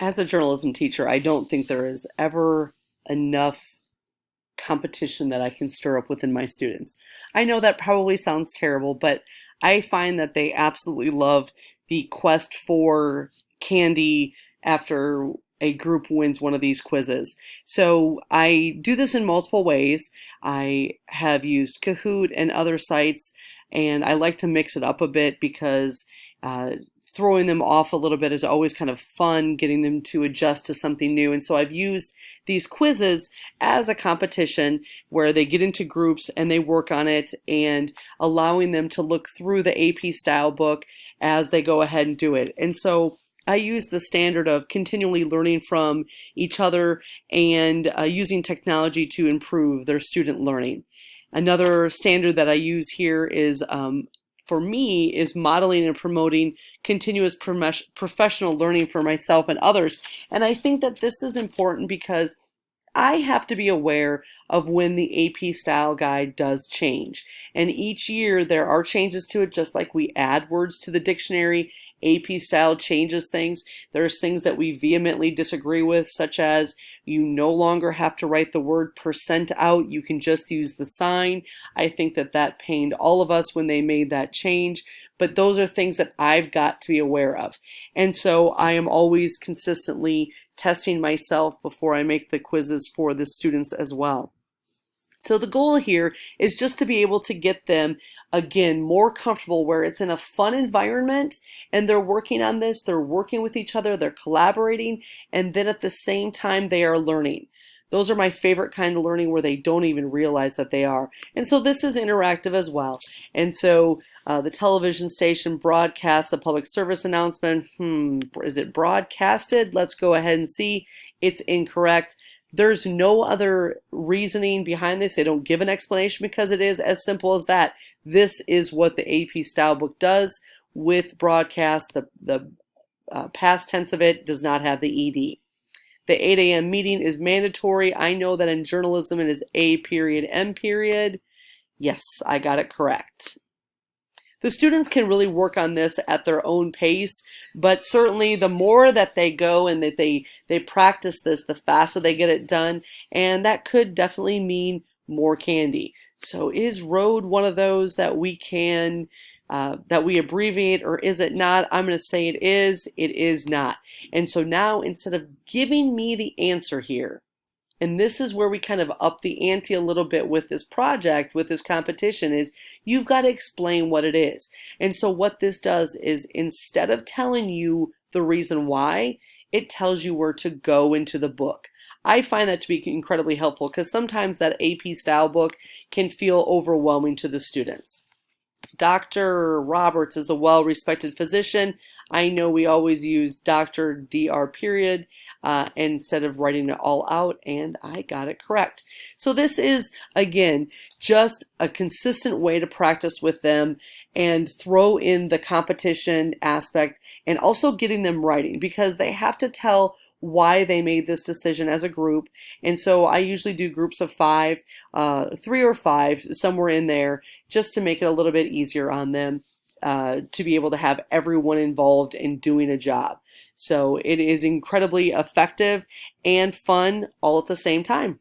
As a journalism teacher, I don't think there is ever enough competition that I can stir up within my students. I know that probably sounds terrible, but I find that they absolutely love the quest for candy after a group wins one of these quizzes. So I do this in multiple ways. I have used Kahoot and other sites, and I like to mix it up a bit because uh, throwing them off a little bit is always kind of fun, getting them to adjust to something new. And so I've used these quizzes as a competition where they get into groups and they work on it, and allowing them to look through the AP style book as they go ahead and do it. And so I use the standard of continually learning from each other and using technology to improve their student learning. Another standard that I use here is for me is modeling and promoting continuous professional learning for myself and others. And I think that this is important because I have to be aware of when the AP style guide does change. And each year there are changes to it, just like we add words to the dictionary. AP style changes things. There's things that we vehemently disagree with, such as you no longer have to write the word percent out. You can just use the sign. I think that that pained all of us when they made that change. But those are things that I've got to be aware of. And so I am always consistently testing myself before I make the quizzes for the students as well. So the goal here is just to be able to get them, again, more comfortable where it's in a fun environment and they're working on this, they're working with each other, they're collaborating, and then at the same time they are learning. Those are my favorite kind of learning where they don't even realize that they are. And so this is interactive as well. And so the television station broadcasts a public service announcement. Is it broadcasted? Let's go ahead and see. It's incorrect. There's no other reasoning behind this. They don't give an explanation because it is as simple as that. This is what the AP style book does with broadcast. The past tense of it does not have the ED. The 8 a.m. meeting is mandatory. I know that in journalism it is A period M period. Yes, I got it correct. The students can really work on this at their own pace, but certainly the more that they go and that they practice this, the faster they get it done, and that could definitely mean more candy. So is road one of those that we can that we abbreviate, or is it not? I'm going to say it is not. And so now, instead of giving me the answer here, and this is where we kind of up the ante a little bit with this project, with this competition, is you've got to explain what it is. And so what this does is, instead of telling you the reason why, it tells you where to go into the book. I find that to be incredibly helpful because sometimes that AP style book can feel overwhelming to the students. Dr. Roberts is a well-respected physician. I know we always use Dr. Dr. period instead of writing it all out, and I got it correct. So this is, again, just a consistent way to practice with them and throw in the competition aspect and also getting them writing, because they have to tell why they made this decision as a group. And so I usually do groups of 5, 3 or 5, somewhere in there, just to make it a little bit easier on them to be able to have everyone involved in doing a job. So it is incredibly effective and fun all at the same time.